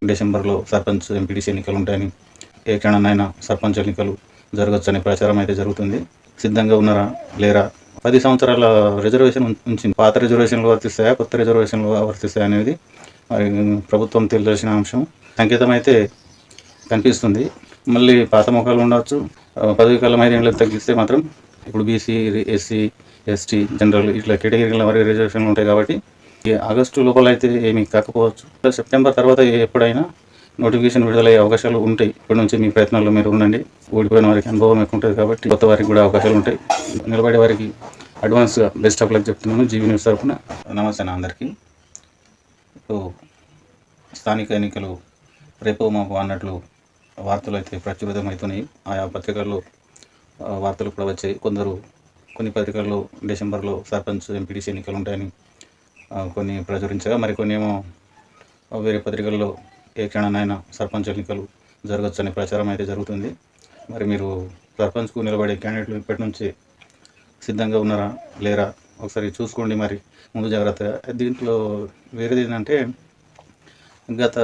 డిసెంబర్లో సర్పంచ్ ఎంపీటీసీ ఎన్నికలు ఉంటాయని, ఏ క్షణాన్నైనా సర్పంచ్ ఎన్నికలు జరగొచ్చనే ప్రచారం అయితే జరుగుతుంది. సిద్ధంగా ఉన్నారా లేరా? 10 సంవత్సరాల రిజర్వేషన్ ఉంచింది. పాత రిజర్వేషన్లు వర్తిస్తాయా, కొత్త రిజర్వేషన్లు వర్తిస్తాయా అనేది మరి ప్రభుత్వం తెలియాల్సిన అంశం. సంకేతం అయితే కనిపిస్తుంది. మళ్ళీ పాత మొక్కలు ఉండవచ్చు. పదవి కాలం 5 ఏళ్ళకి తగ్గిస్తే మాత్రం ఇప్పుడు బీసీ, ఎస్సీ, ఎస్టీ, జనరల్ ఇట్లా కేటగిరీల వరకు రిజర్వేషన్లు ఉంటాయి కాబట్టి ఆగస్టు లోపల అయితే ఏమీ కాకపోవచ్చు. సెప్టెంబర్ తర్వాత ఎప్పుడైనా నోటిఫికేషన్ విడుదలయ్యే అవకాశాలు ఉంటాయి. ఇప్పటి నుంచి మీ ప్రయత్నాల్లో మీరు ఉండండి. ఓడిపోయిన వారికి అనుభవం ఎక్కువ ఉంటుంది కాబట్టి కొత్త వారికి కూడా అవకాశాలు ఉంటాయి. నిలబడే వారికి అడ్వాన్స్గా బెస్ట్ ఆఫ్ లక్ చెప్తున్నాను జీవీ న్యూస్ తరఫున. నమస్తే అందరికీ. ఇప్పుడు స్థానిక ఎన్నికలు రేపు మాకు అన్నట్లు వార్తలు అయితే ప్రచురితమవుతున్నాయి. ఆయా పత్రికల్లో వార్తలు కూడా వచ్చాయి. కొన్ని పత్రికల్లో డిసెంబర్లో సర్పంచ్ ఎంపీటీసీ ఎన్నికలు ఉంటాయని కొన్ని ప్రచురించగా, మరికొన్ని ఏమో వేరే పత్రికల్లో ఏ క్షణాన్నైనా సర్పంచ్ ఎన్నికలు జరగచ్చనే ప్రచారం అయితే జరుగుతుంది. మరి మీరు సర్పంచ్కు నిలబడే క్యాండిడేట్లు ఇప్పటి నుంచి సిద్ధంగా ఉన్నారా లేరా ఒకసారి చూసుకోండి. మరి ముందు జాగ్రత్తగా. దీంట్లో వేరేది ఏంటంటే, గత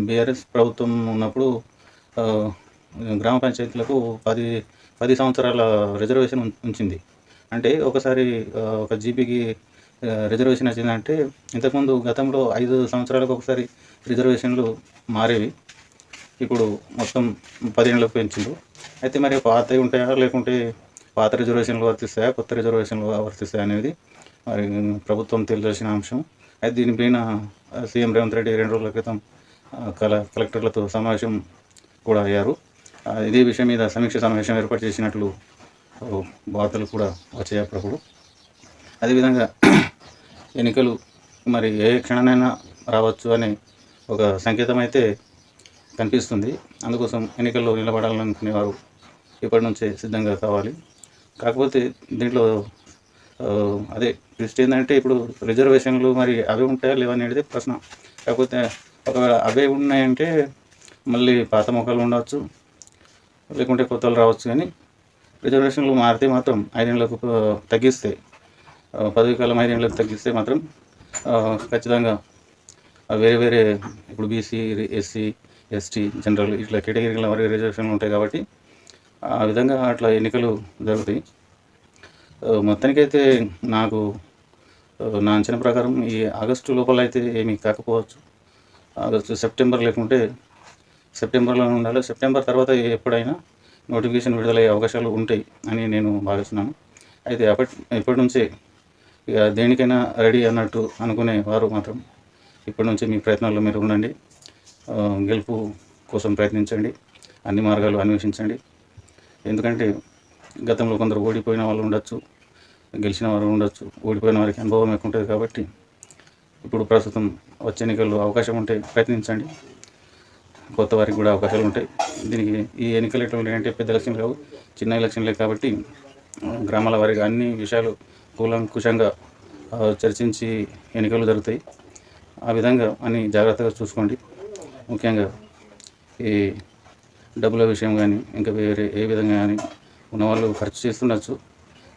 బీఆర్ఎస్ ప్రభుత్వం ఉన్నప్పుడు గ్రామ పంచాయతీలకు 10 సంవత్సరాల రిజర్వేషన్ ఉంచింది. అంటే ఒకసారి ఒక జీపీకి రిజర్వేషన్ వచ్చిందంటే, ఇంతకుముందు గతంలో 5 సంవత్సరాలకు ఒకసారి రిజర్వేషన్లు మారేవి. ఇప్పుడు మొత్తం 10 ఏళ్ళకు పెంచిండు. అయితే మరి పాతవి ఉంటాయా, లేకుంటే పాత రిజర్వేషన్లు వర్తిస్తాయా, కొత్త రిజర్వేషన్లు వర్తిస్తాయా అనేది మరి ప్రభుత్వం తెలియాల్సిన అంశం. అయితే దీనిపైన సీఎం రేవంత్ రెడ్డి 2 రోజుల క్రితం కలెక్టర్లతో సమావేశం కూడా అయ్యారు. ఇదే విషయం మీద సమీక్ష సమావేశం ఏర్పాటు చేసినట్లు వార్తలు కూడా వచ్చాయి అప్పుడప్పుడు. అదేవిధంగా ఎన్నికలు మరి ఏ క్షణానైనా రావచ్చు అనే ఒక సంకేతం అయితే కనిపిస్తుంది. అందుకోసం ఎన్నికల్లో నిలబడాలనుకునే వారు ఇప్పటి నుంచే సిద్ధంగా కావాలి. కాకపోతే దీంట్లో అదే ట్విస్ట్ ఏంటంటే, ఇప్పుడు రిజర్వేషన్లు మరి అవే ఉంటాయా లేవా అనేది ప్రశ్న. కాకపోతే ఒకవేళ అవే ఉన్నాయంటే మళ్ళీ పాత మొక్కలు ఉండవచ్చు, లేకుంటే కొత్తలు రావచ్చు. కానీ రిజర్వేషన్లు మారితే మాత్రం 5 ఏళ్ళకు తగ్గిస్తే, పదవి కాలం 5 ఏళ్ళకు తగ్గిస్తే మాత్రం ఖచ్చితంగా వేరే ఇప్పుడు బీసీ, ఎస్సీ, ఎస్టీ, జనరల్ ఇట్లా కేటగిరీల వరకు రిజర్వేషన్లు ఉంటాయి కాబట్టి ఆ విధంగా అట్లా ఎన్నికలు జరుగుతాయి. మొత్తానికైతే నాకు నా అంచనా ప్రకారం ఈ ఆగస్టు లోపల అయితే ఏమీ కాకపోవచ్చు. ఆగస్టు, సెప్టెంబర్ లేకుంటే సెప్టెంబర్లో ఉండాలి. సెప్టెంబర్ తర్వాత ఎప్పుడైనా నోటిఫికేషన్ విడుదలయ్యే అవకాశాలు ఉంటాయి అని నేను భావిస్తున్నాను. అయితే ఇప్పటి నుంచే ఇక దేనికైనా రెడీ అన్నట్టు అనుకునే వారు మాత్రం ఇప్పటి నుంచి మీ ప్రయత్నాల్లో మీరు ఉండండి. గెలుపు కోసం ప్రయత్నించండి. అన్ని మార్గాలు అన్వేషించండి. ఎందుకంటే గతంలో కొందరు ఓడిపోయిన వాళ్ళు ఉండొచ్చు, గెలిచిన వారు ఉండొచ్చు. ఓడిపోయిన వారికి అనుభవం ఎక్కువ ఉంటుంది కాబట్టి ఇప్పుడు ప్రస్తుతం వచ్చే ఎన్నికల్లో అవకాశం ఉంటే ప్రయత్నించండి. కొత్త వారికి కూడా అవకాశాలు ఉంటాయి. దీనికి ఈ ఎన్నికలు ఎటువంటి అంటే పెద్ద ఎలక్షన్లు కావు, చిన్న ఎలక్షన్లే కాబట్టి గ్రామాల వారిగా అన్ని విషయాలు కూలంకుషంగా చర్చించి ఎన్నికలు జరుగుతాయి. ఆ విధంగా అన్ని జాగ్రత్తగా చూసుకోండి. ముఖ్యంగా ఈ డబ్బుల విషయం కానీ ఇంకా వేరే ఏ విధంగా కానీ ఉన్నవాళ్ళు ఖర్చు చేస్తుండొచ్చు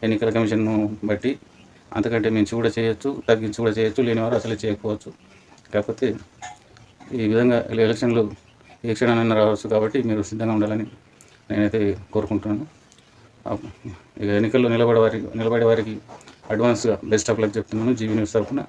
ఎన్నికల కమిషన్ను బట్టి. అంతకంటే మించి కూడా చేయొచ్చు, తగ్గించి కూడా చేయొచ్చు, లేనివారు అసలు చేయకపోవచ్చు. కాకపోతే ఈ విధంగా ఎలక్షన్లు ఏ క్షణానైనా రావచ్చు కాబట్టి మీరు సిద్ధంగా ఉండాలని నేనైతే కోరుకుంటున్నాను. ఇక ఎన్నికల్లో నిలబడే వారికి అడ్వాన్స్గా బెస్ట్ ఆఫ్ లక్ చెప్తున్నాను జీవీ న్యూస్ తరఫున.